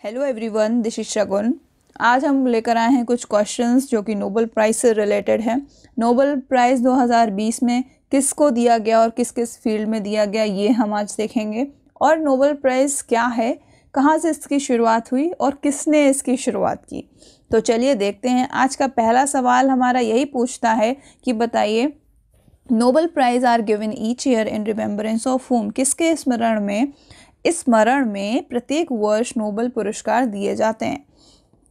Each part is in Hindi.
हेलो एवरीवन, दिस इज शगुन। आज हम लेकर आए हैं कुछ क्वेश्चंस जो कि नोबेल प्राइज़ से रिलेटेड है। नोबेल प्राइज़ 2020 में किसको दिया गया और किस किस फील्ड में दिया गया, ये हम आज देखेंगे। और नोबेल प्राइज़ क्या है, कहाँ से इसकी शुरुआत हुई और किसने इसकी शुरुआत की। तो चलिए देखते हैं। आज का पहला सवाल हमारा यही पूछता है कि बताइए, Nobel prize are given each year in remembrance of whom, किसके स्मरण में प्रत्येक वर्ष नोबेल पुरस्कार दिए जाते हैं।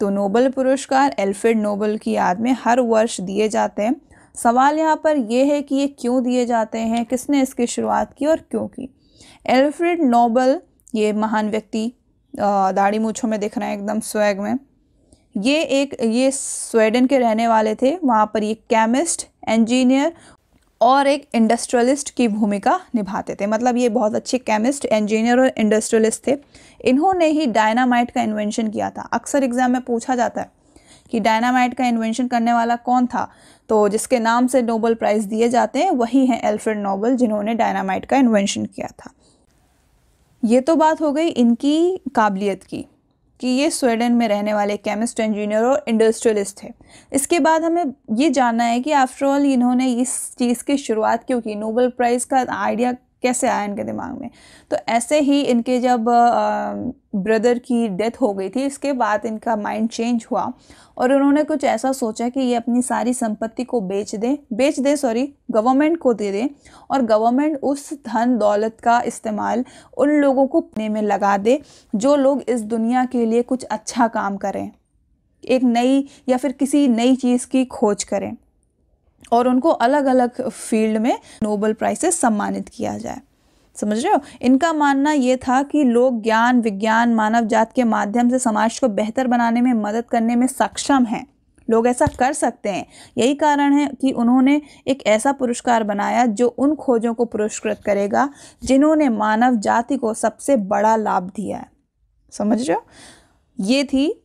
तो नोबेल पुरस्कार एल्फ्रेड नोबेल की याद में हर वर्ष दिए जाते हैं। सवाल यहाँ पर यह है कि ये क्यों दिए जाते हैं, किसने इसकी शुरुआत की और क्यों की। एल्फ्रेड नोबेल, ये महान व्यक्ति, दाढ़ी मूंछों में दिख रहे हैं एकदम स्वैग में, ये स्वीडन के रहने वाले थे। वहाँ पर ये केमिस्ट, इंजीनियर और एक इंडस्ट्रियलिस्ट की भूमिका निभाते थे। मतलब ये बहुत अच्छे केमिस्ट, इंजीनियर और इंडस्ट्रियलिस्ट थे। इन्होंने ही डायनामाइट का इन्वेंशन किया था। अक्सर एग्जाम में पूछा जाता है कि डायनामाइट का इन्वेंशन करने वाला कौन था, तो जिसके नाम से नोबेल प्राइज़ दिए जाते हैं वही हैं एल्फ्रेड नोबेल, जिन्होंने डायनामाइट का इन्वेंशन किया था। ये तो बात हो गई इनकी काबिलियत की कि ये स्वीडन में रहने वाले केमिस्ट, इंजीनियर और इंडस्ट्रियलिस्ट थे। इसके बाद हमें ये जानना है कि आफ्टर ऑल इन्होंने इस चीज़ की शुरुआत क्यों की, नोबेल प्राइज़ का आइडिया कैसे आया इनके दिमाग में। तो ऐसे ही इनके जब ब्रदर की डेथ हो गई थी, इसके बाद इनका माइंड चेंज हुआ और उन्होंने कुछ ऐसा सोचा कि ये अपनी सारी संपत्ति को बेच दे गवर्नमेंट को दे दें और गवर्नमेंट उस धन दौलत का इस्तेमाल उन लोगों को पढ़ने में लगा दे जो लोग इस दुनिया के लिए कुछ अच्छा काम करें, एक नई या फिर किसी नई चीज़ की खोज करें और उनको अलग अलग फील्ड में नोबेल प्राइज़ से सम्मानित किया जाए। समझ रहे हो? इनका मानना ये था कि लोग ज्ञान, विज्ञान, मानव जात के माध्यम से समाज को बेहतर बनाने में मदद करने में सक्षम हैं। लोग ऐसा कर सकते हैं। यही कारण है कि उन्होंने एक ऐसा पुरस्कार बनाया जो उन खोजों को पुरस्कृत करेगा जिन्होंने मानव जाति को सबसे बड़ा लाभ दिया है। समझ रहे हो? ये थी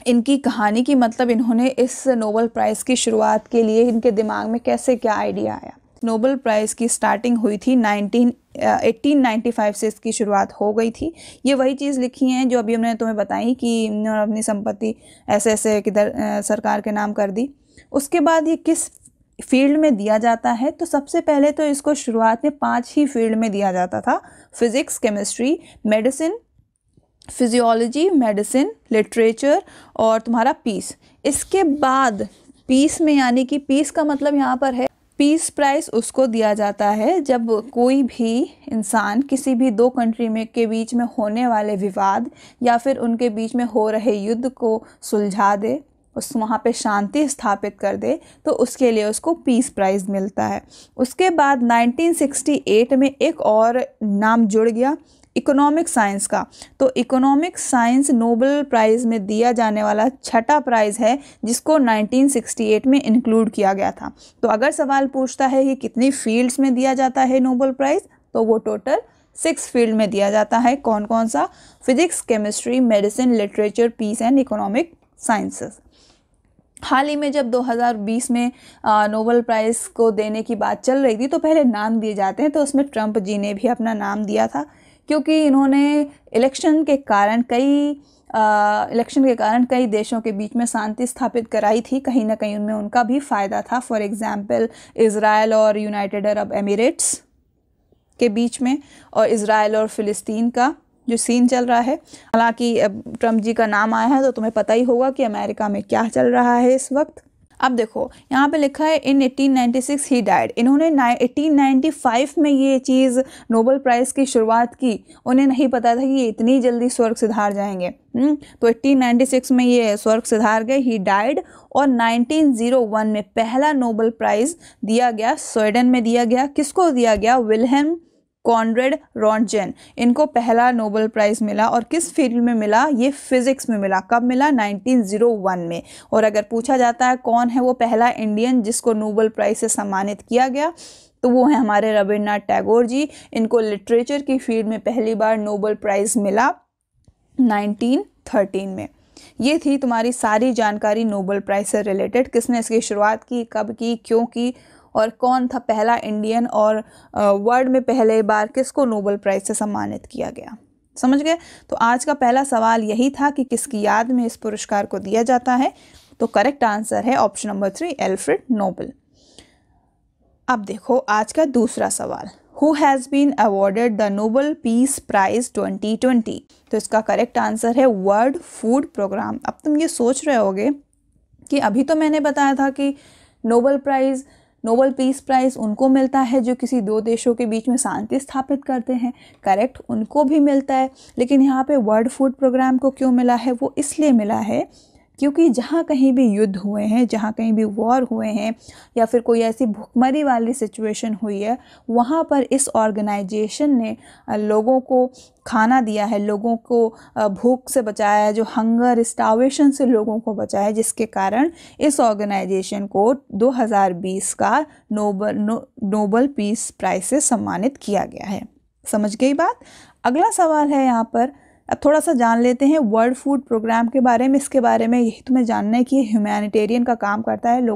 इनकी कहानी की, मतलब इन्होंने इस नोबेल प्राइज़ की शुरुआत के लिए इनके दिमाग में कैसे क्या आइडिया आया। नोबेल प्राइज़ की स्टार्टिंग हुई थी 1895 से इसकी शुरुआत हो गई थी। ये वही चीज़ लिखी हैं जो अभी हमने तुम्हें बताई कि इन्होंने अपनी संपत्ति ऐसे ऐसे किधर सरकार के नाम कर दी। उसके बाद ये किस फील्ड में दिया जाता है, तो सबसे पहले तो इसको शुरुआत में 5 ही फील्ड में दिया जाता था। Physics, chemistry, medicine, physiology, medicine, literature और तुम्हारा पीस। इसके बाद पीस में, यानी कि पीस का मतलब यहाँ पर है पीस प्राइज़ उसको दिया जाता है जब कोई भी इंसान किसी भी दो कंट्री में के बीच में होने वाले विवाद या फिर उनके बीच में हो रहे युद्ध को सुलझा दे, वहाँ पे शांति स्थापित कर दे, तो उसके लिए उसको पीस प्राइज़ मिलता है। उसके बाद 1968 में एक और नाम जुड़ गया, इकोनॉमिक साइंस का। तो इकोनॉमिक साइंस नोबेल प्राइज़ में दिया जाने वाला छठा प्राइज़ है जिसको 1968 में इंक्लूड किया गया था। तो अगर सवाल पूछता है कि कितनी फील्ड्स में दिया जाता है नोबेल प्राइज़, तो वो टोटल 6 फील्ड में दिया जाता है। कौन कौन सा? Physics, chemistry, medicine, literature, peace and economic sciences. हाल ही में जब 2020 में नोबेल प्राइज़ को देने की बात चल रही थी तो पहले नाम दिए जाते हैं, तो उसमें ट्रंप जी ने भी अपना नाम दिया था क्योंकि इन्होंने इलेक्शन के कारण कई देशों के बीच में शांति स्थापित कराई थी। कहीं ना कहीं उनमें उनका भी फ़ायदा था। फॉर एग्जांपल इज़राइल और यूनाइटेड अरब एमिरेट्स के बीच में, और इज़राइल और फ़िलिस्तीन का जो सीन चल रहा है। हालांकि ट्रंप जी का नाम आया है तो तुम्हें पता ही होगा कि अमेरिका में क्या चल रहा है इस वक्त। अब देखो यहाँ पे लिखा है इन 1896 ही डाइड। इन्होंने 1895 में ये चीज़ नोबेल प्राइज़ की शुरुआत की। उन्हें नहीं पता था कि ये इतनी जल्दी स्वर्ग सिधार जाएंगे। तो 1896 में ये स्वर्ग सिधार गए, ही डाइड। और 1901 में पहला नोबेल प्राइज़ दिया गया, स्वीडन में दिया गया। किसको दिया गया? विल्हेम कॉनरेड रॉन्टजेन, इनको पहला नोबेल प्राइज़ मिला। और किस फील्ड में मिला? ये फिजिक्स में मिला। कब मिला? 1901 में। और अगर पूछा जाता है कौन है वो पहला इंडियन जिसको नोबेल प्राइज़ से सम्मानित किया गया, तो वो है हमारे रविन्द्रनाथ टैगोर जी। इनको लिटरेचर की फील्ड में पहली बार नोबेल प्राइज़ मिला 1913 में। ये थी तुम्हारी सारी जानकारी नोबेल प्राइज़ से रिलेटेड। किसने इसकी शुरुआत की, कब की, क्यों की और कौन था पहला इंडियन, और वर्ल्ड में पहले बार किसको नोबेल प्राइज़ से सम्मानित किया गया। समझ गए? तो आज का पहला सवाल यही था कि किसकी याद में इस पुरस्कार को दिया जाता है। तो करेक्ट आंसर है ऑप्शन नंबर 3, एल्फ्रेड नोबेल। अब देखो आज का दूसरा सवाल, who has been awarded the Nobel peace prize 2020? तो इसका करेक्ट आंसर है वर्ल्ड फूड प्रोग्राम। अब तुम ये सोच रहे होगे कि अभी तो मैंने बताया था कि नोबेल पीस प्राइज उनको मिलता है जो किसी दो देशों के बीच में शांति स्थापित करते हैं। करेक्ट, उनको भी मिलता है, लेकिन यहाँ पे वर्ल्ड फूड प्रोग्राम को क्यों मिला है? वो इसलिए मिला है क्योंकि जहाँ कहीं भी युद्ध हुए हैं, जहाँ कहीं भी वॉर हुए हैं या फिर कोई ऐसी भुखमरी वाली सिचुएशन हुई है, वहाँ पर इस ऑर्गेनाइजेशन ने लोगों को खाना दिया है, लोगों को भूख से बचाया है, जो हंगर स्टार्वेशन से लोगों को बचाया है, जिसके कारण इस ऑर्गेनाइजेशन को 2020 का नोबेल पीस प्राइज से सम्मानित किया गया है। समझ गई बात? अगला सवाल है यहाँ पर, अब थोड़ा सा जान लेते हैं वर्ल्ड फूड प्रोग्राम के बारे में। इसके बारे में यही तुम्हें जानना है कि ह्यूमैनिटेरियन का काम करता है, उन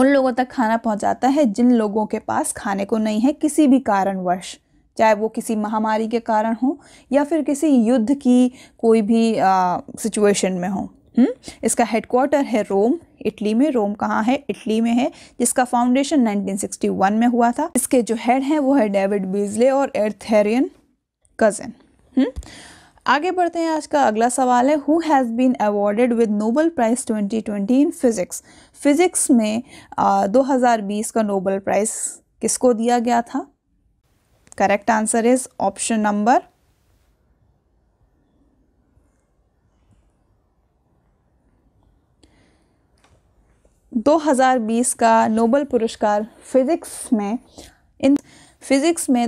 लोगों तक खाना पहुंचाता है जिन लोगों के पास खाने को नहीं है किसी भी कारणवश, चाहे वो किसी महामारी के कारण हो या फिर किसी युद्ध की कोई भी सिचुएशन में हो। इसका हेडक्वार्टर है रोम, इटली में। रोम कहाँ है? इटली में है, जिसका फाउंडेशन 1961 में हुआ था। इसके जो हेड हैं वो है डेविड बीजले और एर्थेरियन कजन। आगे बढ़ते हैं। आज का अगला सवाल है, who has been awarded with Nobel prize 2020 in physics? Physics में 2020 का नोबेल प्राइज किसको दिया गया था? Correct answer is option number 2020 का नोबेल पुरस्कार फिजिक्स में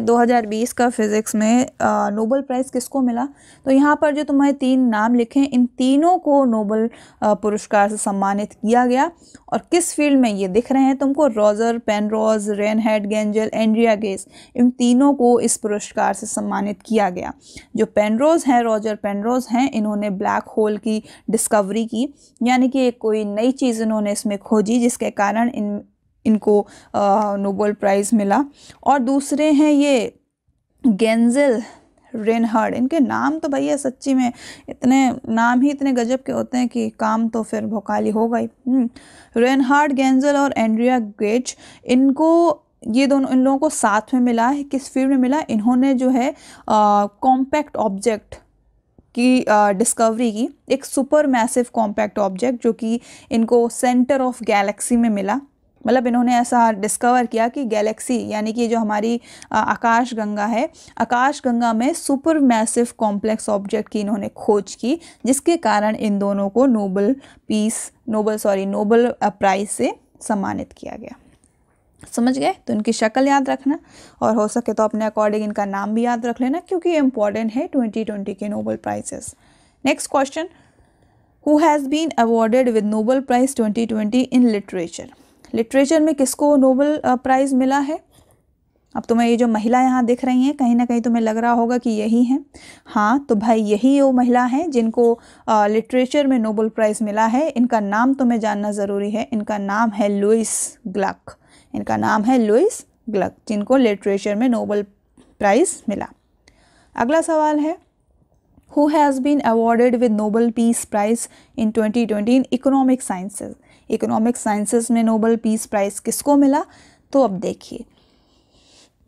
2020 का फिजिक्स में नोबेल प्राइज़ किसको मिला? तो यहाँ पर जो तुम्हारे 3 नाम लिखे हैं, इन तीनों को नोबेल पुरस्कार से सम्मानित किया गया। और किस फील्ड में ये दिख रहे हैं तुमको? Roger Penrose, Reinhard Genzel, Andrea Ghez, इन तीनों को इस पुरस्कार से सम्मानित किया गया। जो पेनरोज हैं, रॉजर पेनरोज हैं, इन्होंने ब्लैक होल की डिस्कवरी की, यानी कि एक कोई नई चीज़ इन्होंने इसमें खोजी जिसके कारण इनको नोबेल प्राइज़ मिला। और दूसरे हैं ये गेंजल, रेनहार्ड। इनके नाम तो भैया सच्ची में इतने नाम ही इतने गजब के होते हैं कि काम तो फिर भोकाली होगा ही। रेनहार्ड गेंजल और एंड्रिया गेज, इन लोगों को साथ में मिला है। किस फील्ड में मिला? इन्होंने जो है कॉम्पैक्ट ऑब्जेक्ट की डिस्कवरी की, एक सुपर मैसिव कॉम्पैक्ट ऑब्जेक्ट जो कि इनको सेंटर ऑफ गैलेक्सी में मिला। मतलब इन्होंने ऐसा डिस्कवर किया कि गैलेक्सी यानी कि जो हमारी आकाश गंगा है, आकाश गंगा में सुपर मैसिव कॉम्प्लेक्स ऑब्जेक्ट की इन्होंने खोज की, जिसके कारण इन दोनों को नोबेल प्राइज से सम्मानित किया गया। समझ गए? तो इनकी शक्ल याद रखना और हो सके तो अपने अकॉर्डिंग इनका नाम भी याद रख लेना, क्योंकि ये इंपॉर्टेंट है 2020 के Nobel prizes. Next question, who has been awarded with Nobel prize 2020 in literature? Literature में किसको नोबेल प्राइज़ मिला है? अब तुम्हें ये जो महिला यहाँ दिख रही हैं, कहीं ना कहीं तुम्हें लग रहा होगा कि यही हैं। हाँ, तो भाई यही वो महिला हैं जिनको लिटरेचर में नोबेल प्राइज़ मिला है। इनका नाम तुम्हें जानना ज़रूरी है। इनका नाम है लुईस ग्लक। इनका नाम है लुईस ग्लक, जिनको लिटरेचर में नोबेल प्राइज़ मिला। अगला सवाल है, who has been awarded with Nobel peace prize in 2020 in economic sciences? Economic sciences में नोबेल पीस प्राइज़ किसको मिला? तो अब देखिए,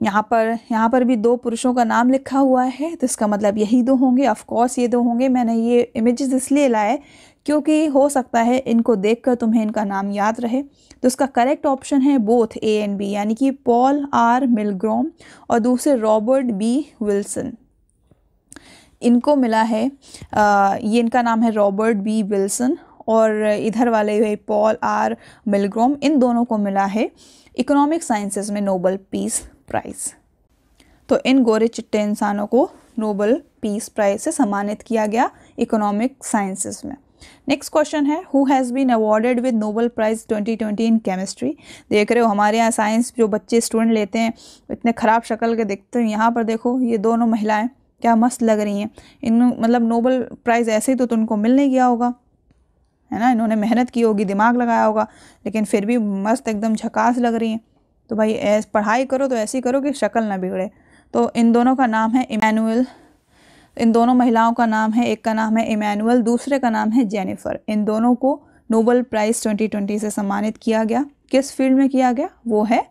यहाँ पर भी 2 पुरुषों का नाम लिखा हुआ है, तो इसका मतलब यही 2 होंगे। ऑफ कोर्स ये 2 होंगे। मैंने ये इमेजेस इसलिए लाए क्योंकि हो सकता है इनको देखकर तुम्हें इनका नाम याद रहे। तो इसका करेक्ट ऑप्शन है बोथ ए एंड बी, यानी कि पॉल आर मिलग्रॉम और दूसरे रॉबर्ट बी विल्सन। इनको मिला है ये इनका नाम है रॉबर्ट बी विल्सन और इधर वाले हुए पॉल आर मिलग्रॉम। इन दोनों को मिला है इकोनॉमिक साइंसेज में नोबेल पीस प्राइज़। तो इन गोरे चिट्टे इंसानों को नोबेल पीस प्राइज से सम्मानित किया गया इकोनॉमिक साइंसेज में। नेक्स्ट क्वेश्चन है, who has been awarded with Nobel prize 2020 in chemistry? देख रहे हो हमारे यहाँ साइंस जो बच्चे स्टूडेंट लेते हैं इतने ख़राब शक्ल के दिखते हैं। यहाँ पर देखो ये दोनों महिलाएं क्या मस्त लग रही हैं। इन मतलब नोबेल प्राइज़ ऐसे ही तो उनको मिल नहीं गया होगा, है ना। इन्होंने मेहनत की होगी, दिमाग लगाया होगा, लेकिन फिर भी मस्त एकदम झकास लग रही हैं। तो भाई पढ़ाई करो तो ऐसी करो कि शक्ल ना बिगड़े। तो इन दोनों का नाम है इमैनुअल इन दोनों महिलाओं का नाम है, एक का नाम है इमैनुअल, दूसरे का नाम है जेनिफर। इन दोनों को नोबेल प्राइज़ 2020 से सम्मानित किया गया। किस फील्ड में किया गया? वो है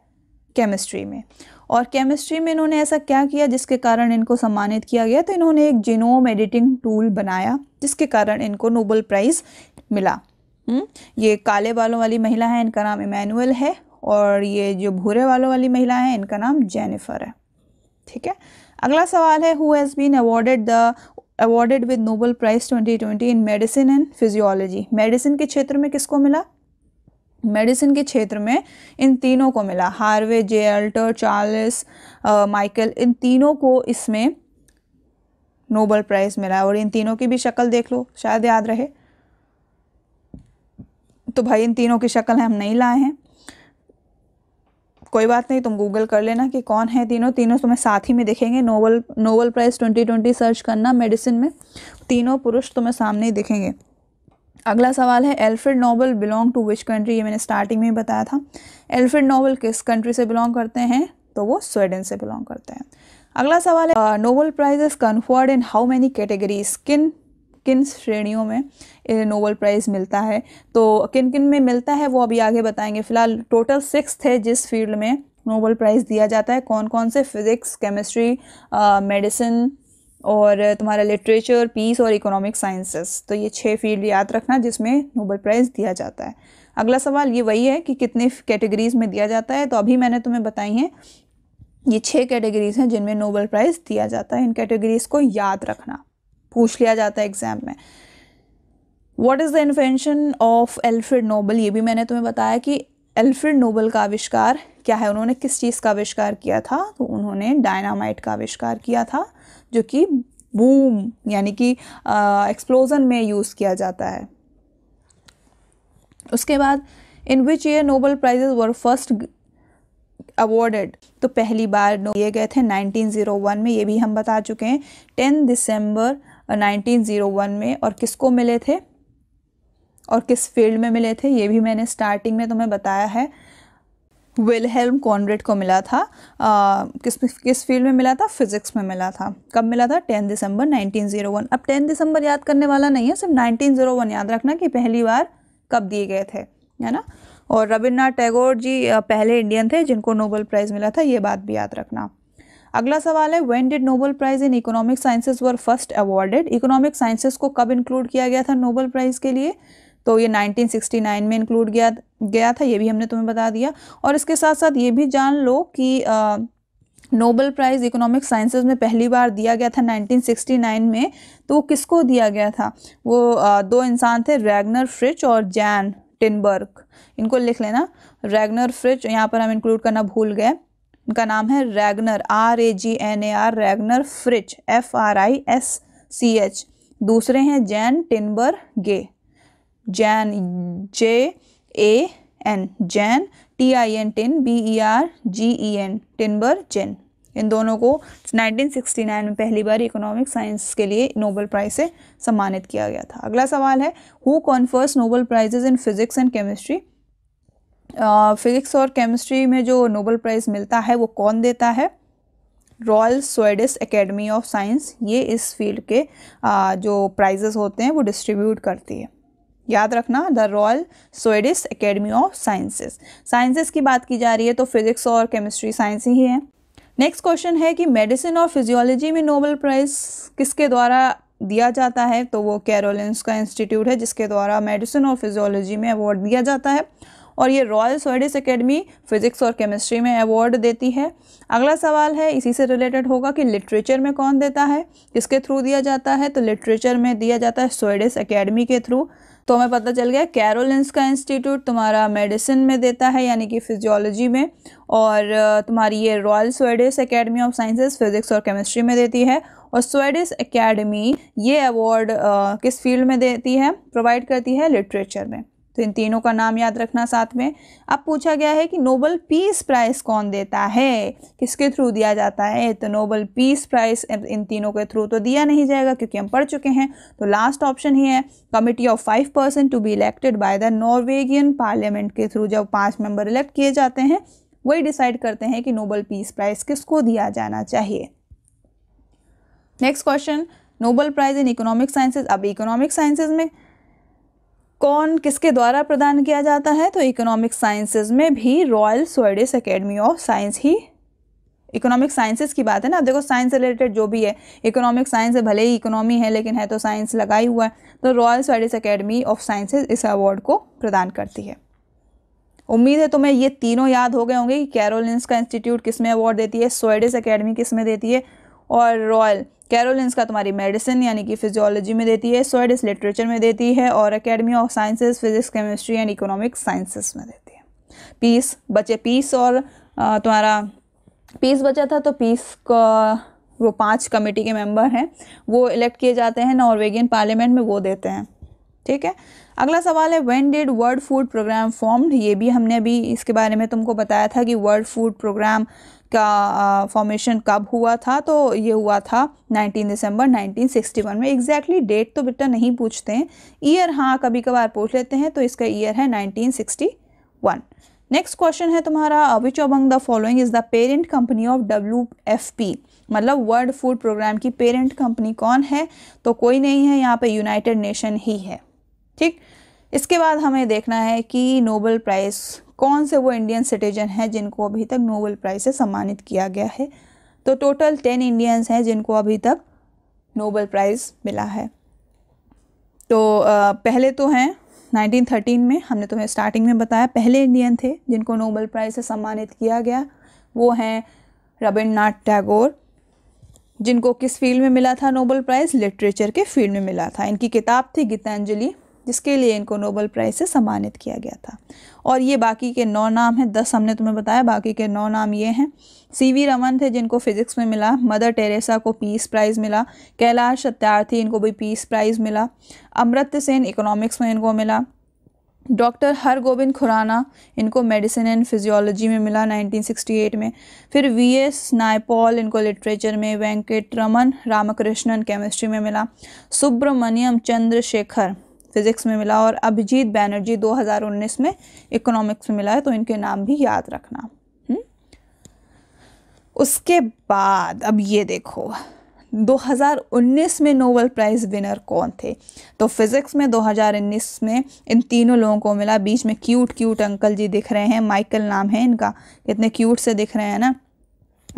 केमिस्ट्री में। और केमिस्ट्री में इन्होंने ऐसा क्या किया जिसके कारण इनको सम्मानित किया गया? तो इन्होंने एक जीनोम एडिटिंग टूल बनाया जिसके कारण इनको नोबेल प्राइज़ मिला। ये काले बालों वाली महिला है, इनका नाम इमैनुअल है, और ये जो भूरे बालों वाली महिला है इनका नाम जेनिफर है। ठीक है। अगला सवाल है, who has been awarded with Nobel prize 2020 in medicine and physiology. Medicine के क्षेत्र में किसको मिला? मेडिसिन के क्षेत्र में इन तीनों को मिला, हार्वे, जे अल्टर, चार्ल्स माइकल, इन तीनों को इसमें नोबेल प्राइज़ मिला। और इन तीनों की भी शक्ल देख लो, शायद याद रहे। तो भाई इन तीनों की शक्ल हम नहीं लाए हैं, कोई बात नहीं, तुम गूगल कर लेना कि कौन है तीनों। तीनों तुम्हें साथ ही में दिखेंगे। नोबेल प्राइज़ 2020 सर्च करना मेडिसिन में, तीनों पुरुष तुम्हें सामने ही दिखेंगे। अगला सवाल है, Alfred Nobel belong to which country. ये मैंने स्टार्टिंग में ही बताया था। एल्फ्रेड नोबेल किस कंट्री से बिलोंग करते हैं? तो वो स्वीडन से बिलोंग करते हैं। अगला सवाल है, Nobel prize is conferred in how many categories. किन श्रेणियों में नोबेल प्राइज़ मिलता है? तो किन किन में मिलता है वो अभी आगे बताएंगे। फिलहाल टोटल 6 है जिस फील्ड में नोबेल प्राइज़ दिया जाता है। कौन कौन से? फिजिक्स, केमिस्ट्री, मेडिसिन और तुम्हारा लिटरेचर, पीस और इकोनॉमिक साइंसेस। तो ये 6 फील्ड याद रखना जिसमें नोबेल प्राइज़ दिया जाता है। अगला सवाल ये वही है कि कितने कैटेगरीज में दिया जाता है। तो अभी मैंने तुम्हें बताई हैं, ये 6 कैटेगरीज हैं जिनमें नोबेल प्राइज़ दिया जाता है। इन कैटेगरीज को याद रखना, पूछ लिया जाता है एग्जाम में। What is the invention of Alfred Nobel. ये भी मैंने तुम्हें बताया कि एल्फ्रेड नोबेल का आविष्कार क्या है। उन्होंने किस चीज़ का आविष्कार किया था? तो उन्होंने डायनामाइट का आविष्कार किया था, जो कि बूम यानी कि एक्सप्लोजन में यूज़ किया जाता है। उसके बाद in which year Nobel prizes were first awarded. तो पहली बार दिए गए थे 1901 में, ये भी हम बता चुके हैं। 10 दिसंबर 1901 में। और किसको मिले थे और किस फील्ड में मिले थे, ये भी मैंने स्टार्टिंग में तुम्हें बताया है। विल्हेल्म कॉनरेड को मिला था। किस फील्ड में मिला था? फिजिक्स में मिला था। कब मिला था? 10 दिसंबर 1901। अब 10 दिसंबर याद करने वाला नहीं है, सिर्फ 1901 याद रखना कि पहली बार कब दिए गए थे, है ना। और रविन्द्रनाथ टैगोर जी पहले इंडियन थे जिनको नोबेल प्राइज़ मिला था, ये बात भी याद रखना। अगला सवाल है, when did Nobel prize in economic sciences were first awarded. Economic sciences को कब इंक्लूड किया गया था नोबेल प्राइज़ के लिए? तो ये 1969 में इंक्लूड गया था, ये भी हमने तुम्हें बता दिया। और इसके साथ साथ ये भी जान लो कि नोबेल प्राइज़ इकोनॉमिक साइंसेस में पहली बार दिया गया था 1969 में। तो वो किसको दिया गया था? वो 2 इंसान थे, रैगनर फ्रिच और जैन टिनबर्ग। इनको लिख लेना, रैगनर फ्रिच, यहाँ पर हम इंक्लूड करना भूल गए। इनका नाम है Ragnar, RAGNAR, Ragnar Fritz, FRISCH। दूसरे हैं Jain टिनबर्गे, Jain JAN, Jain TIN, BERGEN, टिनबर्जेन। इन दोनों को 1969 में पहली बार इकोनॉमिक साइंस के लिए नोबेल प्राइज़ से सम्मानित किया गया था। अगला सवाल है, who confers Nobel prizes in physics and chemistry. Physics और केमिस्ट्री में जो नोबेल प्राइज़ मिलता है वो कौन देता है? Royal Swedish academy of science. ये इस फील्ड के जो प्राइजेस होते हैं वो डिस्ट्रीब्यूट करती है। याद रखना, the royal Swedish academy of sciences की बात की जा रही है, तो फिजिक्स और केमिस्ट्री साइंस ही है। नेक्स्ट क्वेश्चन है कि मेडिसिन और फिजियोलॉजी में नोबेल प्राइज़ किसके द्वारा दिया जाता है? तो वो कैरोलिंस्का इंस्टीट्यूट है जिसके द्वारा मेडिसिन और फिजियोलॉजी में अवार्ड दिया जाता है। और ये रॉयल स्वीडिश एकेडमी फिजिक्स और केमिस्ट्री में अवार्ड देती है। अगला सवाल है, इसी से रिलेटेड होगा कि लिटरेचर में कौन देता है, किसके थ्रू दिया जाता है? तो लिटरेचर में दिया जाता है स्वीडिश एकेडमी के थ्रू। तो हमें पता चल गया कैरोलिंस्का इंस्टीट्यूट तुम्हारा मेडिसिन में देता है यानी कि फिजियोलॉजी में, और तुम्हारी ये royal Swedish academy of sciences physics और केमिस्ट्री में देती है। और स्वीडिश एकेडमी ये अवार्ड किस फील्ड में देती है, प्रोवाइड करती है? लिटरेचर में। तो इन तीनों का नाम याद रखना साथ में। अब पूछा गया है कि नोबेल पीस प्राइज़ कौन देता है, किसके थ्रू दिया जाता है? तो नोबेल पीस प्राइज़ इन तीनों के थ्रू तो दिया नहीं जाएगा क्योंकि हम पढ़ चुके हैं। तो लास्ट ऑप्शन ही है, committee of 5 person to be elected by the Norwegian parliament के थ्रू जब 5 मेंबर इलेक्ट किए जाते हैं वही डिसाइड करते हैं कि नोबेल पीस प्राइज़ किसको दिया जाना चाहिए। नेक्स्ट क्वेश्चन, नोबेल प्राइज़ इन इकोनॉमिक साइंसेज। अब इकोनॉमिक साइंसेज में कौन किसके द्वारा प्रदान किया जाता है, तो इकोनॉमिक साइंसेज में भी royal Swedish academy of science he, economic sciences की बात है ना। देखो साइंस रिलेटेड जो भी है, इकोनॉमिक साइंस है, भले ही इकोनॉमी है लेकिन है तो साइंस लगा ही हुआ है, तो royal Swedish academy of sciences इस अवार्ड को प्रदान करती है। उम्मीद है तुम्हें ये तीनों याद हो गए होंगे कि कैरोलिंस्का इंस्टीट्यूट किस में अवार्ड देती है, स्वीडिश एकेडमी किस में देती है, और रॉयल कैरोलिंस्का तुम्हारी मेडिसिन यानी कि फिजियोलॉजी में देती है, स्वीडिश लिटरेचर में देती है, और academy of sciences physics chemistry and economic sciences में देती है। पीस बचे, पीस और तुम्हारा पीस बचा था, तो पीस का वो 5 कमेटी के मेंबर हैं वो इलेक्ट किए जाते हैं नॉर्वेगियन पार्लियामेंट में, वो देते हैं। ठीक है, अगला सवाल है when did world food programme formed. ये भी हमने अभी इसके बारे में तुमको बताया था कि वर्ल्ड फूड प्रोग्राम का फॉर्मेशन कब हुआ था, तो ये हुआ था 19 दिसंबर 1961 में। एग्जैक्टली डेट तो बेटा नहीं पूछते हैं, ईयर हाँ कभी कभार पूछ लेते हैं, तो इसका ईयर है 1961। नेक्स्ट क्वेश्चन है तुम्हारा which among the following is the parent company of WFP, मतलब वर्ल्ड फूड प्रोग्राम की पेरेंट कंपनी कौन है, तो कोई नहीं है, यहाँ पे यूनाइटेड नेशन ही है। ठीक, इसके बाद हमें देखना है कि नोबेल प्राइज़ कौन से वो इंडियन सिटीजन हैं जिनको अभी तक नोबेल प्राइज़ से सम्मानित किया गया है। तो टोटल 10 इंडियंस हैं जिनको अभी तक नोबेल प्राइज़ मिला है। तो पहले तो हैं 1913 में, हमने तुम्हें स्टार्टिंग में बताया पहले इंडियन थे जिनको नोबेल प्राइज़ से सम्मानित किया गया, वो हैं रविन्द्रनाथ टैगोर, जिनको किस फील्ड में मिला था नोबेल प्राइज़, लिटरेचर के फील्ड में मिला था। इनकी किताब थी गीतांजलि, जिसके लिए इनको नोबेल प्राइज़ से सम्मानित किया गया था। और ये बाकी के 9 नाम हैं, 10 हमने तुम्हें बताया, बाकी के 9 नाम ये हैं। CV रमन थे जिनको फिजिक्स में मिला, मदर टेरेसा को पीस प्राइज़ मिला, कैलाश सत्यार्थी इनको भी पीस प्राइज़ मिला, अमर्त्य सेन इकोनॉमिक्स में इनको मिला, डॉक्टर हरगोविंद खुराना इनको मेडिसिन एंड फिजियोलॉजी में मिला 1968 में, फिर VS नायपॉल इनको लिटरेचर में, वेंकट रमन रामकृष्णन केमिस्ट्री में मिला, सुब्रमण्यम चंद्रशेखर फिजिक्स में मिला, और अभिजीत बैनर्जी 2019 में इकोनॉमिक्स में मिला है, तो इनके नाम भी याद रखना। उसके बाद अब ये देखो 2019 में नोबेल प्राइज़ विनर कौन थे, तो फिज़िक्स में 2019 में इन तीनों लोगों को मिला। बीच में क्यूट अंकल जी दिख रहे हैं, माइकल नाम है इनका, कितने क्यूट से दिख रहे हैं ना,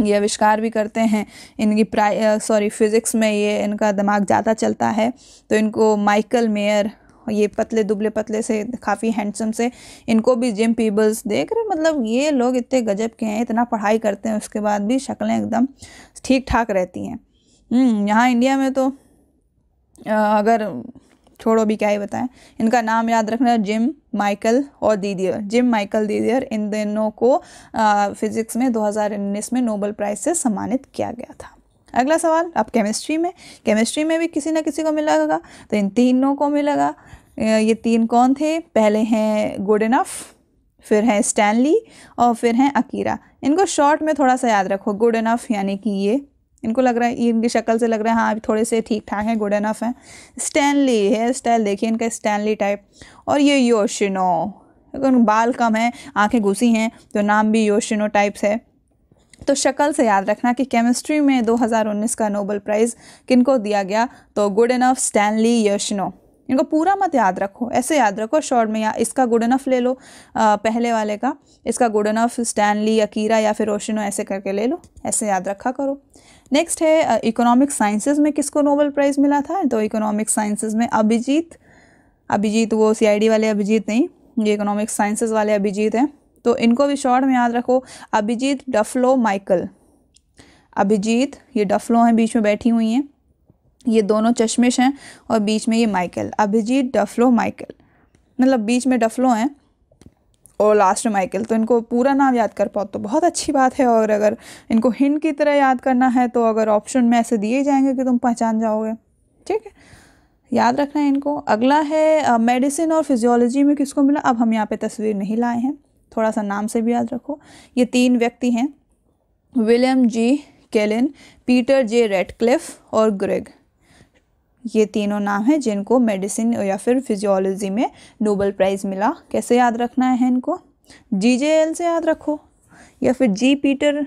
ये आविष्कार भी करते हैं इनकी फिज़िक्स में ये इनका दिमाग ज़्यादा चलता है, तो इनको माइकल मेयर, ये पतले दुबले पतले से काफ़ी हैंडसम से, इनको भी जिम पीबल्स देख रहे, मतलब ये लोग इतने गजब के हैं, इतना पढ़ाई करते हैं उसके बाद भी शक्लें एकदम ठीक ठाक रहती हैं। यहाँ इंडिया में तो अगर छोड़ो भी क्या ही बताएं, इनका नाम याद रखना, जिम माइकल और दीदियर, जिम माइकल दीदियर, इन दोनों को फिज़िक्स में 2019 में नोबेल प्राइज़ से सम्मानित किया गया था। अगला सवाल, अब केमिस्ट्री में भी किसी न किसी को मिलेगा, तो इन तीनों को मिलेगा। ये 3 कौन थे, पहले हैं गुड इनफ, फिर हैं स्टैनली और फिर हैं अकीरा। इनको शॉर्ट में थोड़ा सा याद रखो, गुड इनफ यानी कि ये, इनको लग रहा है, इनकी शक्ल से लग रहा है हाँ थोड़े से ठीक ठाक हैं, गुड इनफ हैं। स्टैनली, हेयर स्टाइल देखिए इनका स्टैनली टाइप, और ये योशिनो, बाल कम हैं, आंखें घुसी हैं, तो नाम भी योशिनो टाइप्स है। तो शक्ल से याद रखना कि केमिस्ट्री में 2019 का नोबेल प्राइज़ किनको दिया गया, तो गुड इनफ, स्टैनली, योशिनो। इनको पूरा मत याद रखो, ऐसे याद रखो शॉर्ट में, या इसका गुड इनफ ले लो पहले वाले का, इसका गुड इनफ स्टैनली, अकीरा या फिर योशिनो ऐसे करके ले लो, ऐसे याद रखा करो। नेक्स्ट है इकोनॉमिक साइंसेज में किसको नोबेल प्राइज़ मिला था, तो इकोनॉमिक साइंसेज में अभिजीत वो CID वाले अभिजीत नहीं, ये इकोनॉमिक साइंसेज वाले अभिजीत हैं, तो इनको भी शॉर्ट में याद रखो, अभिजीत डफलो माइकल। अभिजीत ये डफलो हैं, बीच में बैठी हुई हैं, ये दोनों चश्मिश हैं, और बीच में ये माइकल, अभिजीत डफलो माइकल, मतलब बीच में डफलो हैं और लास्ट में माइकल। तो इनको पूरा नाम याद कर पाओ तो बहुत अच्छी बात है, और अगर इनको हिंट की तरह याद करना है तो अगर ऑप्शन में ऐसे दिए जाएंगे कि तुम पहचान जाओगे। ठीक है, याद रखना है इनको। अगला है मेडिसिन और फिजियोलॉजी में किसको मिला। अब हम यहाँ पे तस्वीर नहीं लाए हैं, थोड़ा सा नाम से भी याद रखो। ये 3 व्यक्ति हैं, विलियम जी केलिन, पीटर जे रेडक्लिफ और ग्रेग। ये तीनों नाम हैं जिनको मेडिसिन या फिर फिजियोलॉजी में नोबेल प्राइज़ मिला। कैसे याद रखना है इनको, GJL से याद रखो या फिर G पीटर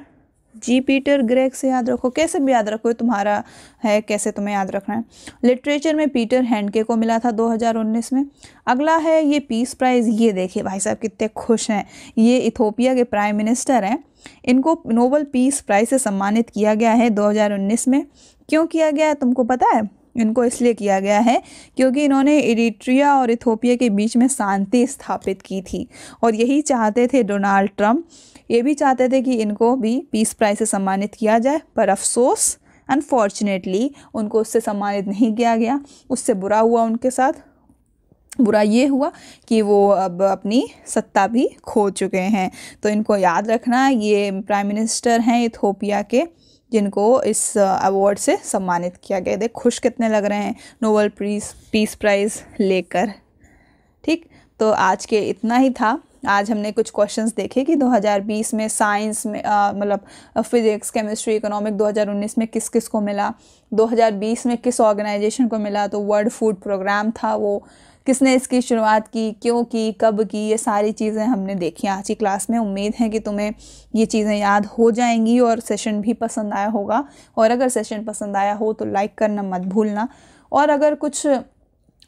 जी पीटर ग्रेग से याद रखो, कैसे भी याद रखो, तुम्हारा है कैसे तुम्हें याद रखना है। लिटरेचर में पीटर हैंडके को मिला था 2019 में। अगला है ये पीस प्राइज़, ये देखिए भाई साहब कितने खुश हैं, ये इथोपिया के प्राइम मिनिस्टर हैं, इनको नोबेल पीस प्राइज़ से सम्मानित किया गया है 2019 में। क्यों किया गया है तुमको पता है? इनको इसलिए किया गया है क्योंकि इन्होंने इरिट्रिया और इथोपिया के बीच में शांति स्थापित की थी, और यही चाहते थे डोनाल्ड ट्रंप, ये भी चाहते थे कि इनको भी पीस प्राइज़ से सम्मानित किया जाए, पर अफसोस अनफॉर्चुनेटली उनको उससे सम्मानित नहीं किया गया। उससे बुरा हुआ उनके साथ, बुरा ये हुआ कि वो अब अपनी सत्ता भी खो चुके हैं। तो इनको याद रखना, ये प्राइम मिनिस्टर हैं इथोपिया के जिनको इस अवार्ड से सम्मानित किया गया। देख खुश कितने लग रहे हैं नोबेल पीस प्राइज़ लेकर। ठीक, तो आज के इतना ही था। आज हमने कुछ क्वेश्चंस देखे कि 2020 में साइंस में मतलब फिजिक्स, केमिस्ट्री, इकोनॉमिक 2019 में किस किस को मिला, 2020 में किस ऑर्गेनाइजेशन को मिला। तो वर्ल्ड फूड प्रोग्राम था, वो किसने इसकी शुरुआत की, क्यों की, कब की, ये सारी चीज़ें हमने देखी आज की क्लास में। उम्मीद है कि तुम्हें ये चीज़ें याद हो जाएंगी और सेशन भी पसंद आया होगा। और अगर सेशन पसंद आया हो तो लाइक करना मत भूलना, और अगर कुछ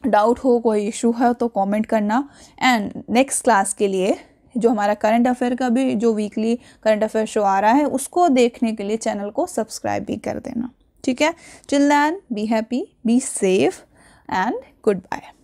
डाउट हो, कोई इशू है तो कमेंट करना। एंड नेक्स्ट क्लास के लिए जो हमारा करंट अफेयर का भी जो वीकली करंट अफेयर शो आ रहा है उसको देखने के लिए चैनल को सब्सक्राइब भी कर देना। ठीक है, till then be happy, be safe and good bye.